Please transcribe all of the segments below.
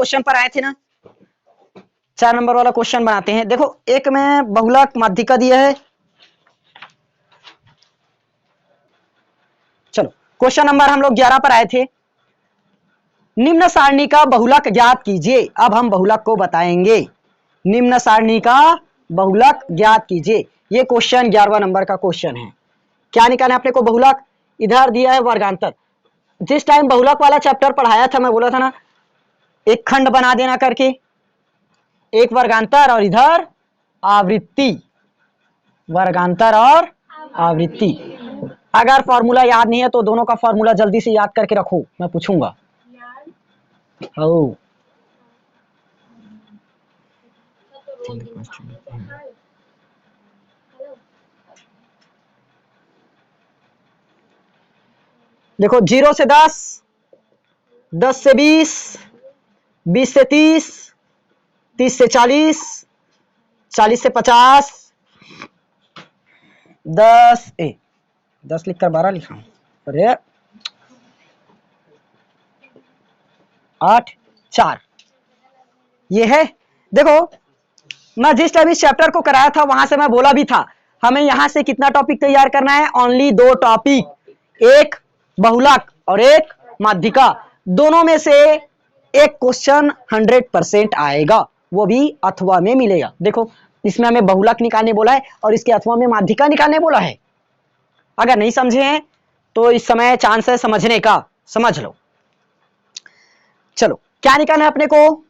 Question पर आए थे ना, 4 नंबर वाला क्वेश्चन बनाते हैं। देखो एक में बहुलक माध्यिका दिया है। चलो क्वेश्चन नंबर हम लोग 11 पर आए थे। निम्न सारणी का बहुलक ज्ञात कीजिए। अब हम बहुलक को बताएंगे। निम्न सारणी का बहुलक ज्ञात कीजिए। ये क्वेश्चन 11वां नंबर का क्वेश्चन है। क्या निकालना है अपने को? बहुलक। इधर दिया है वर्गांतर। जिस टाइम बहुलक वाला चैप्टर पढ़ाया था मैं बोला था ना, एक खंड बना देना करके, एक वर्गांतर और इधर आवृत्ति, वर्गांतर और आवृत्ति। अगर फॉर्मूला याद नहीं है तो दोनों का फॉर्मूला जल्दी से याद करके रखो, मैं पूछूंगा। देखो 0 से 10, 10 से 20, 20 से 30, 30 से 40, 40 से 50, 10 लिखकर 12 लिखा हूं। अरे 8 4 ये है। देखो मैं जिस टाइम इस चैप्टर को कराया था वहां से मैं बोला भी था हमें यहां से कितना टॉपिक तैयार करना है? ओनली 2 टॉपिक, एक बहुलक और एक माध्यिका। दोनों में से एक क्वेश्चन 100% आएगा, वो भी अथवा में मिलेगा। देखो इसमें हमें बहुलक निकालने बोला है और इसके अथवा में माध्यिका निकालने बोला है। अगर नहीं समझे हैं तो इस समय चांस है समझने का, समझ लो। चलो क्या निकालना है अपने को?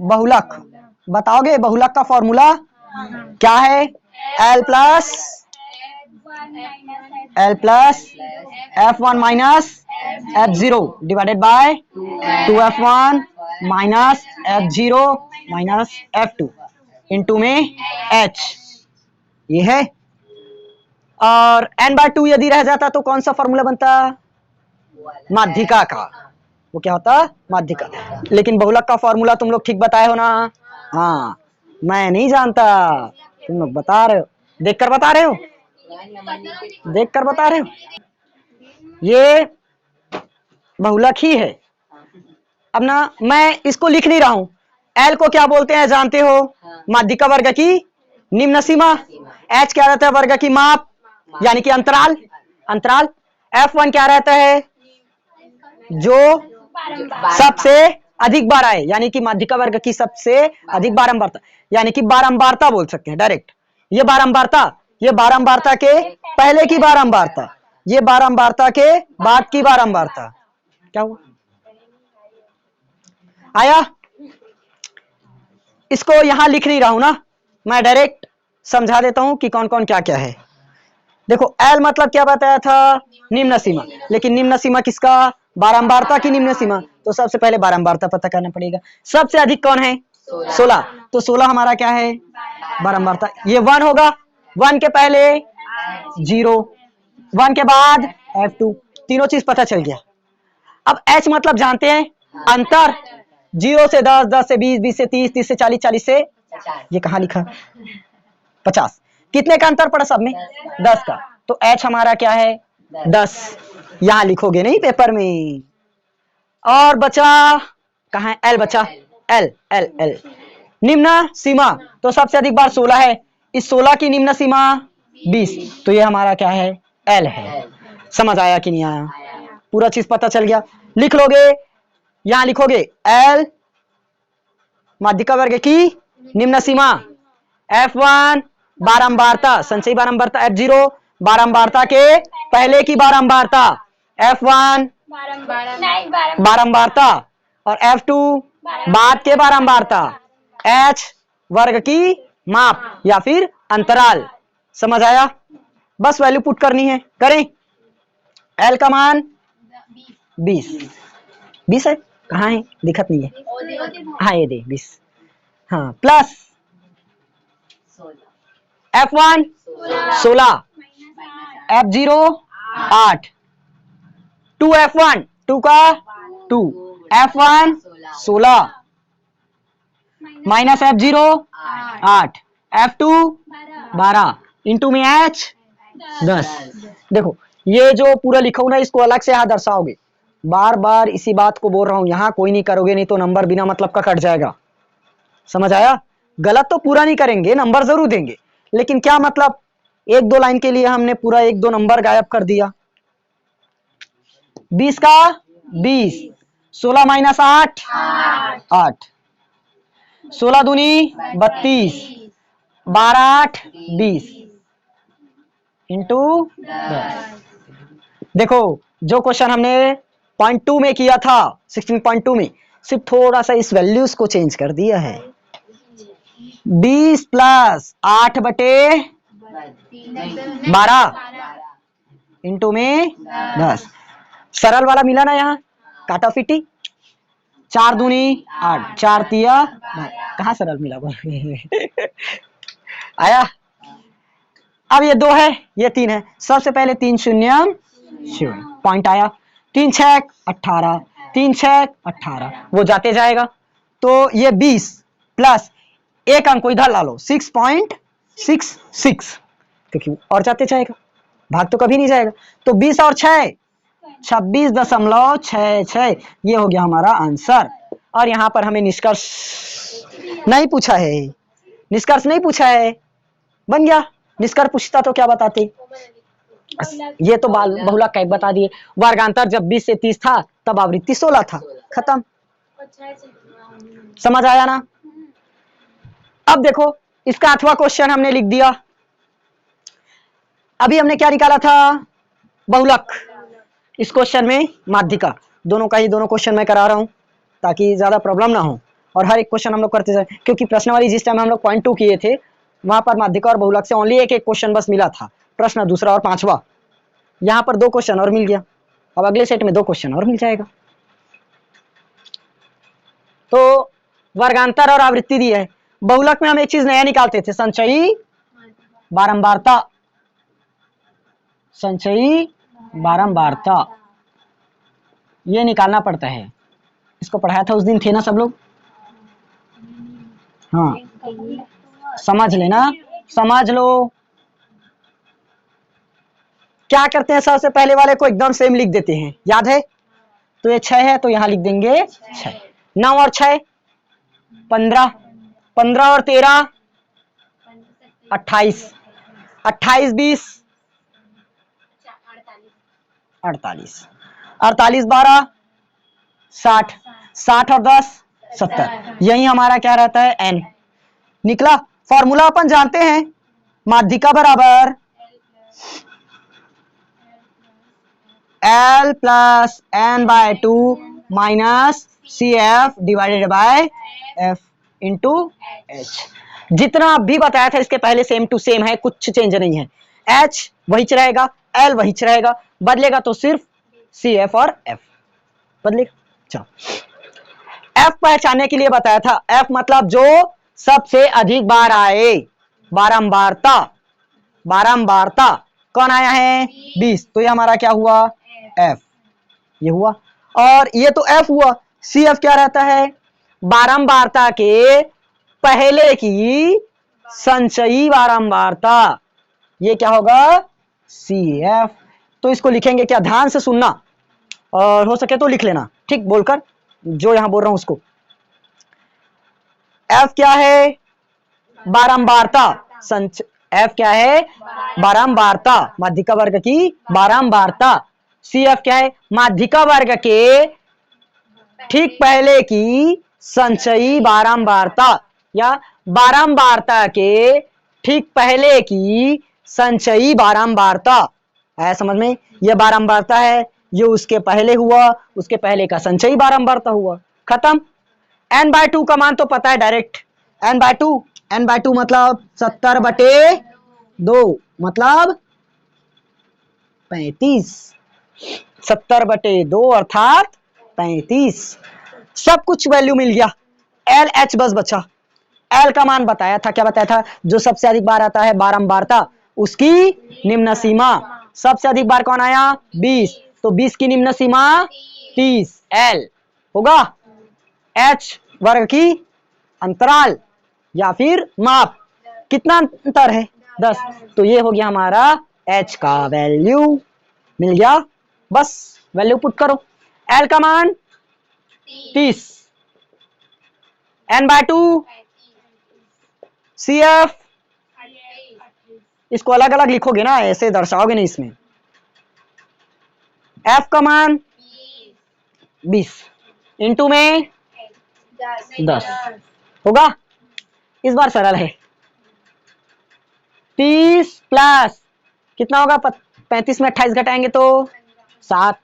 बहुलक। बताओगे बहुलक का फॉर्मूला क्या है? L plus F1 minus F0 divided by 2F1 minus F0 minus F2 into में H। ये है। और n/2 यदि रह जाता तो कौन सा फॉर्मूला बनता? माध्यिका का। वो क्या होता? माध्यिका। लेकिन बहुलक का फॉर्मूला तुम लोग ठीक बताए हो ना? हाँ मैं नहीं जानता, तुम लोग बता रहे हो, देखकर बता रहे हो, देखकर बता रहे हो। ये बहुलक ही है। अब ना मैं इसको लिख नहीं रहा हूं। एल को क्या बोलते हैं जानते हो? माध्यिका वर्ग की निम्न सीमा। एच क्या रहता है? वर्ग की माप यानी कि अंतराल। अंतराल। F1 क्या रहता है? जो सबसे अधिक बार आए, यानी कि माध्यिका वर्ग की सबसे अधिक बारंबारता, यानी कि बारंबारता बोल सकते हैं डायरेक्ट। ये बारंबारता, ये बारंबारता के पहले की बारंबारता, ये बारंबारता के बाद की बारंबारता। क्या हुआ? आया? इसको यहां लिख नहीं रहा हूं ना, मैं डायरेक्ट समझा देता हूं कि कौन कौन क्या क्या है। देखो एल मतलब क्या बताया था? निम्न सीमा। लेकिन निम्न सीमा किसका? बारंबारता की निम्न सीमा। तो सबसे पहले बारंबारता पता करना पड़ेगा। सबसे अधिक कौन है? 16। तो 16 हमारा क्या है? बारंबारता। ये 1 होगा। 1 के पहले 0, 1 के बाद F2। तीनों चीज पता चल गया। अब H मतलब जानते हैं? अंतर। 0 से 10, 10 से 20, 20 से 30, 30 से 40, 40 से, ये कहां लिखा? 50। कितने का अंतर पड़ा सब में? 10 का। तो H हमारा क्या है? 10। यहां लिखोगे नहीं पेपर में। और बचा कहां है? L बचा। L L L निम्न सीमा। तो सबसे अधिक बार 16 है। इस 16 की निम्न सीमा 20। तो ये हमारा क्या है? L है। समझ आया कि नहीं आया? पूरा चीज पता चल गया। लिख लोगे, यहां लिखोगे L माध्यिका वर्ग की निम्न सीमा, F1 बारंबारता, संचयी बारंबारता, F0 बारंबारता के पहले की बारंबारता, F1 बारंबारता और F2 बाद के बारंबारता, H वर्ग की माप या फिर अंतराल। समझ आया? बस वैल्यू पुट करनी है। करें? L का मान 20। 20 है? कहाँ है? दिखत नहीं है। हाँ ये दे 20। हाँ प्लस F1 16, F0 8, 2F1 2 का 2, F1 16 minus F0 8, F2 12 into में H 10। देखो ये जो पूरा लिखा हूं ना, इसको अलग से यहां दर्शाओगे बार बार इसी बात को बोल रहा हूं, यहां कोई नहीं करोगे नहीं तो नंबर बिना मतलब का कट जाएगा। समझ आया? गलत तो पूरा नहीं करेंगे, नंबर जरूर देंगे, लेकिन क्या मतलब एक दो लाइन के लिए हमने पूरा एक दो नंबर गायब कर दिया। 20 का 20, 16 माइनस 8 8, 16 दूनी 32, 12 8 20 इंटू 10। देखो जो क्वेश्चन हमने पॉइंट 2 में किया था 16.2 में, सिर्फ थोड़ा सा इस वैल्यूज को चेंज कर दिया है। 20 प्लस 8 बटे 12 इंटू में 10। सरल वाला मिला ना, यहाँ काटा फिटी 4 दूनी 8, 4 तिया, कहाँ सरल मिला आया। अब ये 2 है, ये 3 है, सबसे पहले 3 शून्य शून्य, पॉइंट आया। 3 6 18, 3 6 18, वो जाते जाएगा। तो ये 20 प्लस एक अंक को इधर ला लो 6.66, क्योंकि और जाते जाएगा, भाग तो कभी नहीं जाएगा। तो 20 और 6 26.66, ये हो गया हमारा आंसर। और यहाँ पर हमें निष्कर्ष नहीं पूछा है, निष्कर्ष नहीं पूछा है, बन गया। निष्कर्ष पूछता तो क्या बताते? ये तो बहुलक का एक बता दिए। वर्गांतर जब 20 से 30 था तब आवृत्ति 16 था, खत्म। समझ आया ना? अब देखो इसका अथवा क्वेश्चन हमने लिख दिया। अभी हमने क्या निकाला था? बहुलक। इस क्वेश्चन में माध्यिका, दोनों का ही दोनों क्वेश्चन मैं करा रहा हूं ताकि ज्यादा प्रॉब्लम ना हो, और हर एक क्वेश्चन हम लोग करते जाए, क्योंकि प्रश्नावली जिस टाइम हम लोग पॉइंट 2 किए थे वहां पर माध्यिका और बहुलक से ओनली एक एक क्वेश्चन बस मिला था, प्रश्न दूसरा और पांचवा। यहाँ पर 2 क्वेश्चन और मिल गया, अब अगले सेट में 2 क्वेश्चन और मिल जाएगा। तो वर्गांतर और आवृत्ति दी है। बहुलक में हम एक चीज नया निकालते थे, संचयी बारंबारता। संचयी बारंबारता ये निकालना पड़ता है, इसको पढ़ाया था उस दिन, थे ना सब लोग? हाँ समझ लेना, समझ लो। क्या करते हैं, सबसे पहले वाले को एकदम सेम लिख देते हैं, याद है? तो ये 6 है तो यहां लिख देंगे 6। 9 और 6 15, 15 और 13 28, 28 20 48, 48 12 60, 60 और 10 70, यही हमारा क्या रहता है? n निकला। फॉर्मूला अपन जानते हैं, माध्यिका बराबर L plus n/2 minus CF divided by F into H। जितना भी बताया था इसके पहले सेम टू सेम है, कुछ चेंज नहीं है। H वही रहेगा, L वही रहेगा, बदलेगा तो सिर्फ CF और F बदलेगा। चलो F पहचानने के लिए बताया था, F मतलब जो सबसे अधिक बार आए, बारंबारता। बारंबारता कौन आया है? 20, तो ये हमारा क्या हुआ? F ये हुआ। और ये तो F हुआ, CF क्या रहता है? बारंबारता के पहले की संचयी बारंबारता, ये क्या होगा? CF। तो इसको लिखेंगे क्या? ध्यान से सुनना और हो सके तो लिख लेना, ठीक बोलकर, जो यहां बोल रहा हूं उसको। F क्या है? बारंबारता। F क्या है? बारंबारता, माध्यिका वर्ग की बारंबारता। CF क्या है? माध्यिका वर्ग के ठीक पहले की संचयी बारंबारता, या बारंबारता के ठीक पहले की संचयी बारंबारता। है समझ में? यह बारंबारता है, ये उसके पहले हुआ, उसके पहले का संचयी बारंबारता हुआ, खत्म। n/2 का मान तो पता है डायरेक्ट, n/2 मतलब 70/2 मतलब 35, 70/2 अर्थात 35। सब कुछ वैल्यू मिल गया, LH बस बचा। L का मान बताया था, क्या बताया था? जो सबसे अधिक बार आता है बारंबारता, उसकी निम्न सीमा। सबसे अधिक बार कौन आया? 20, तो 20 की निम्न सीमा 30, L होगा। H वर्ग की अंतराल या फिर माप, कितना अंतर है? 10, तो ये हो गया हमारा H का वैल्यू, मिल गया। बस वैल्यू पुट करो, L का मान 30, N/2 CF, इसको अलग अलग लिखोगे ना, ऐसे दर्शाओगे नहीं इसमें। F का मान 20, इंटू में 10 होगा। इस बार सरल है। 30 प्लस कितना होगा, 35 में 28 घटाएंगे तो 7,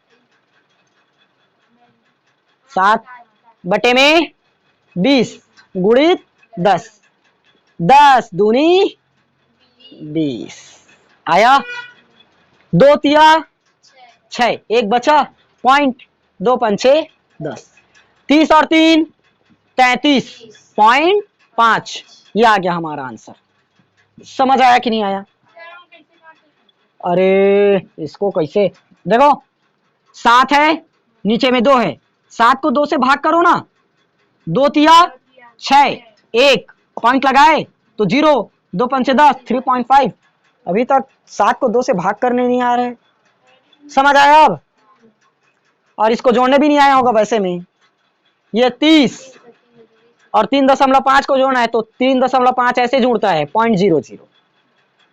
7 बटे में 20 गुणित 10, 10 दूनी 20 आया। 2 तिया 6, एक बचा पॉइंट, 2 पंचे 10, 30 और 3 33.5, ये आ गया हमारा आंसर। समझ आया कि नहीं आया? अरे इसको कैसे देखो, 7 है नीचे में 2 है, 7 को 2 से भाग करो ना, 2 तिया 6, एक पॉइंट लगाए तो 0, 2 पंचे 10, 3.5। अभी तक 7 को 2 से भाग करने नहीं आ रहे, समझ आया अब? और इसको जोड़ने भी नहीं आया होगा वैसे में। ये 30 और 3.5 को जोड़ना है तो 3.5 ऐसे जुड़ता है 0.00,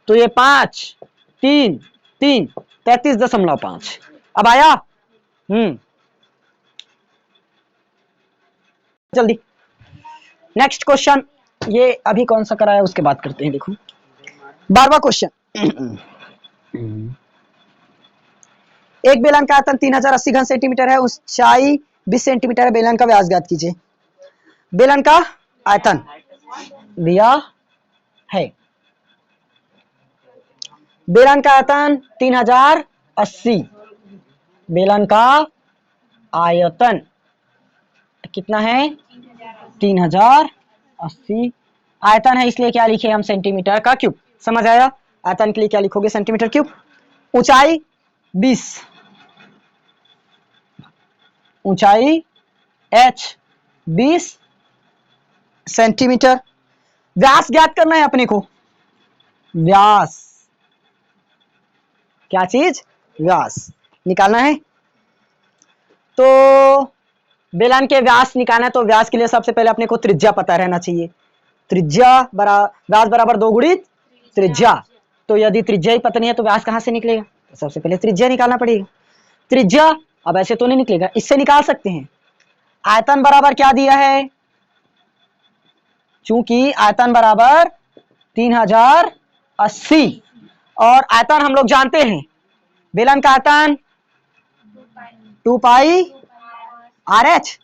तो ये 5 3 3 33.5। अब आया? जल्दी नेक्स्ट क्वेश्चन। ये अभी कौन सा कराया उसके बाद करते हैं। देखो 12वां क्वेश्चन। एक बेलन का आयतन 3080 घन सेंटीमीटर है, ऊंचाई 20 सेंटीमीटर है, बेलन का व्यास ज्ञात कीजिए। बेलन का आयतन दिया है, बेलन का आयतन 3080, बेलन का आयतन कितना है 3080, आयतन है इसलिए क्या लिखे हम, सेंटीमीटर का क्यूब। समझ आया? आयतन के लिए क्या लिखोगे, सेंटीमीटर क्यूब। ऊंचाई 20, ऊंचाई h 20 सेंटीमीटर। व्यास ज्ञात करना है अपने को, व्यास, क्या चीज, व्यास निकालना है। तो बेलन के व्यास निकालना है, तो व्यास के लिए सबसे पहले अपने को त्रिज्या पता रहना चाहिए। त्रिज्या व्यास बराबर 2 गुणित त्रिज्या। तो यदि त्रिज्या ही पता नहीं है तो व्यास कहां से निकलेगा, तो सबसे पहले त्रिज्या निकालना पड़ेगा। त्रिज्या अब ऐसे तो नहीं निकलेगा, इससे निकाल सकते हैं। आयतन बराबर क्या दिया है, चूंकि आयतन बराबर 3080 और आयतन हम लोग जानते हैं, बेलन का आयतन 2 पाई RH,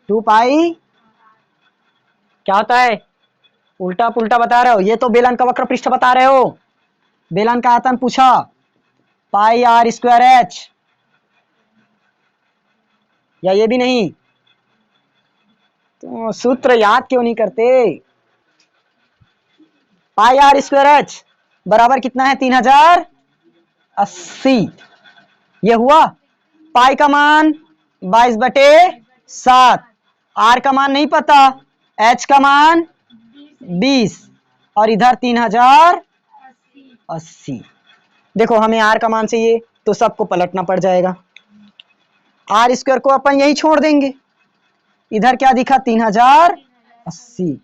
2 पाई क्या होता है, उल्टा पुल्टा बता रहे हो, ये तो बेलन का वक्र पृष्ठ बता रहे हो। बेलन का आयतन पूछा, पाई r²h, या ये भी नहीं, तो सूत्र याद क्यों नहीं करते। पाई r² बराबर कितना है 3080, ये हुआ। पाई का मान 22/7, r का मान नहीं पता, h का मान 20 और इधर 3080। देखो हमें r का मान चाहिए तो सबको पलटना पड़ जाएगा, r² को अपन यही छोड़ देंगे। इधर क्या दिखा 3080,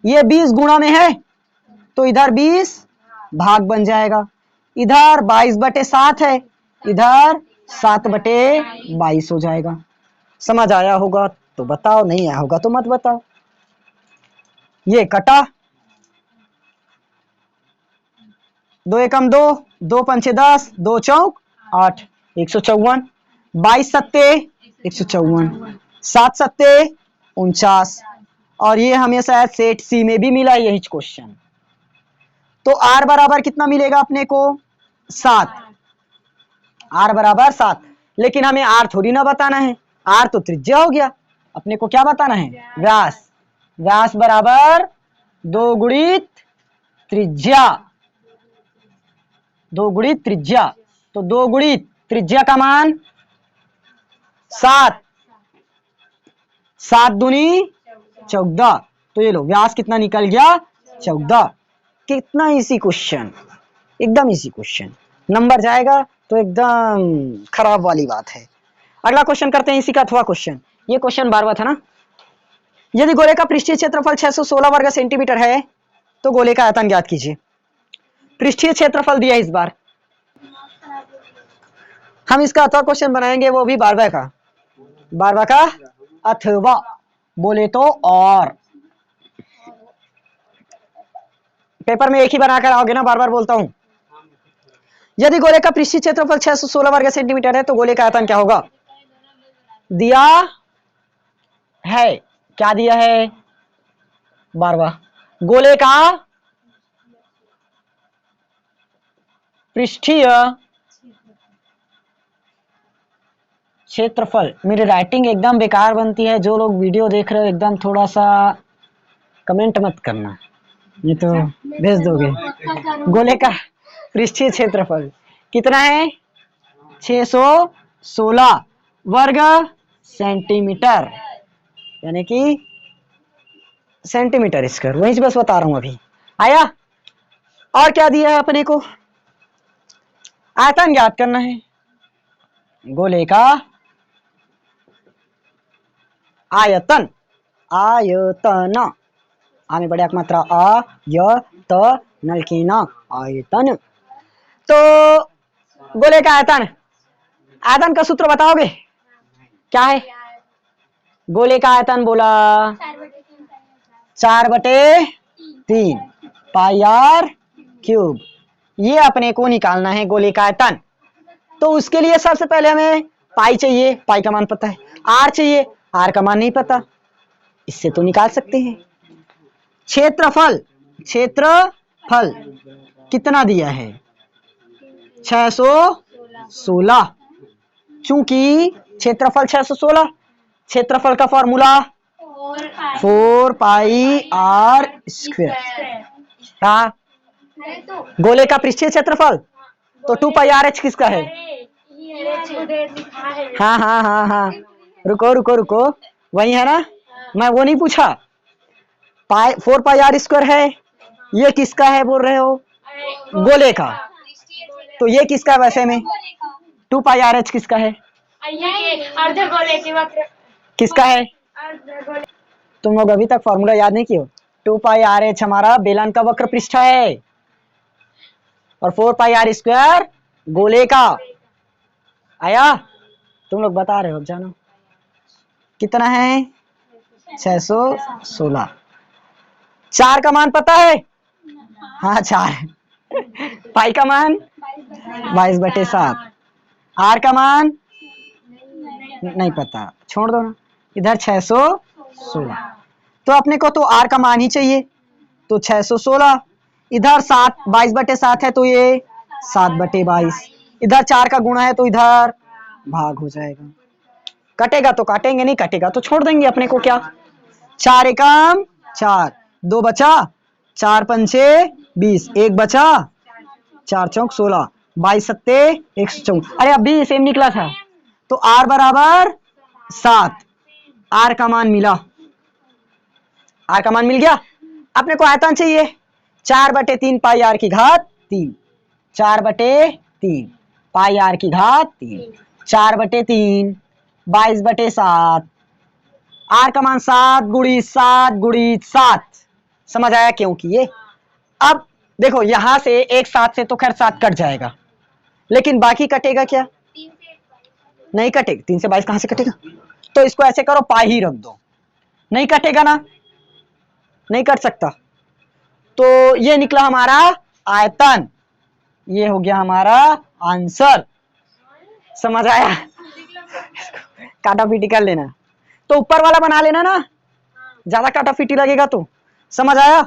ये 20 गुणा में है तो इधर 20 भाग बन जाएगा, इधर 22/7 है, इधर 7/22 हो जाएगा। समझ आया होगा तो बताओ, नहीं आया होगा तो मत बताओ। ये कटा, 2 एकम 2, 2 पंचे 10, 2 चौक 8, 154, 22 सत्ते 154, 7 सत्ते 49, और ये हमें शायद सेट सी में भी मिला यही क्वेश्चन। तो r बराबर कितना मिलेगा अपने को, 7, r बराबर 7। लेकिन हमें r थोड़ी ना बताना है, r तो त्रिज्या हो गया, अपने को क्या बताना है, व्यास। व्यास बराबर 2 गुणित त्रिज्या, 2 गुणित त्रिज्या, तो 2 गुणित त्रिज्या का मान 7, 7 दूनी 14, तो ये लो व्यास कितना निकल गया 14। कितना इजी क्वेश्चन, एकदम इजी क्वेश्चन। नंबर जाएगा तो एकदम खराब वाली बात है। अगला क्वेश्चन करते हैं इसी का अथवा क्वेश्चन। ये क्वेश्चन 12वां था ना। यदि गोले का पृष्ठीय क्षेत्रफल 616 वर्ग सेंटीमीटर है तो गोले का आयतन ज्ञात कीजिए। पृष्ठीय क्षेत्रफल दिया इस बार, हम इसका अथवा क्वेश्चन बनाएंगे, वो भी 12वां का, 12वां का अथवा बोले तो और। पेपर में एक ही बनाकर आओगे ना, बार बार बोलता हूं। यदि गोले का पृष्ठीय क्षेत्रफल 616 वर्ग सेंटीमीटर है तो गोले का आयतन क्या होगा। दिया है, क्या दिया है, 12वां। गोले का पृष्ठीय क्षेत्रफल, मेरी राइटिंग एकदम बेकार बनती है, जो लोग वीडियो देख रहे हो एकदम थोड़ा सा कमेंट मत करना, ये तो भेज दोगे। गोले का पृष्ठीय क्षेत्रफल कितना है, 616 वर्ग सेंटीमीटर, यानी कि सेंटीमीटर स्क्वायर, वहीं से बस बता रहा हूं अभी। आया। और क्या दिया है अपने को, आयतन ज्ञात करना है। गोले का आयतन, आयतन, आ में बड़े अक मात्रा आ य त नल की ना, आयतन। तो गोले का आयतन, आयतन का सूत्र बताओगे क्या है। गोले का आयतन बोला 4/3 पाई आर क्यूब। ये अपने को निकालना है गोले का आयतन। तो उसके लिए सबसे पहले हमें पाई चाहिए, पाई का मान पता है। आर चाहिए, आर का मान नहीं पता, इससे तो निकाल सकते हैं। क्षेत्रफल, क्षेत्रफल कितना दिया है, 616। चूंकि क्षेत्रफल 616, क्षेत्रफल का फॉर्मूला 4 पाई आर स्क्वायर। गोले का पृष्ठीय क्षेत्रफल तो 2 पाई आर एच किसका है। हाँ हाँ हाँ हाँ, रुको रुको रुको, वही है ना, मैं वो नहीं पूछा। पाई 4 पाई आर स्क्वायर है, ये किसका है बोल रहे हो, गोले का। तो ये किसका है वैसे में, 2 पाई आर एच किसका है, अर्ध गोले की वक्र किसका है। तुम लोग अभी तक फॉर्मूला याद नहीं किए हो। 2 पाई आर एच हमारा बेलन का वक्र पृष्ठ है और 4 पाई आर स्क्वायर गोले का। आया, तुम लोग बता रहे हो, जानो कितना है, 616। 4 का मान पता है, हाँ 4। पाई का मान 22/7, आर का मान नहीं पता, छोड़ दो ना, इधर 616। तो अपने को तो आर का मान ही चाहिए, तो 616, इधर 7 22/7 है तो ये 7/22, इधर 4 का गुणा है तो इधर भाग हो जाएगा। कटेगा तो काटेंगे, नहीं कटेगा तो छोड़ देंगे, अपने को क्या। 4 एकम 4, 2 बचा, 4 पंचे 20, 1 बचा, 4 चौक 16, 22 सत्ते 114। अरे अभी सेम निकला था। तो आर बराबर 7, आर का मान मिला, आर का मान मिल गया। अपने को आयतन चाहिए, 4/3 पाई आर की घात 3, 4/3 पाई आर की घात 3, 4/3 22/7, आर का मान 7 गुणी 7 गुणी 7। समझ आया क्योंकि ये। अब देखो यहां से एक 7 से तो खैर 7 कट जाएगा, लेकिन बाकी कटेगा क्या, नहीं कटेगा। 3 से 22 कहां से कटेगा, तो इसको ऐसे करो, पाई ही रख दो, नहीं कटेगा ना, नहीं कट सकता। तो ये निकला हमारा आयतन, ये हो गया हमारा आंसर। समझ आया, काटा पीटी कर लेना, तो ऊपर वाला बना लेना ना, ज्यादा काटा पीटी लगेगा तो। समझ आया।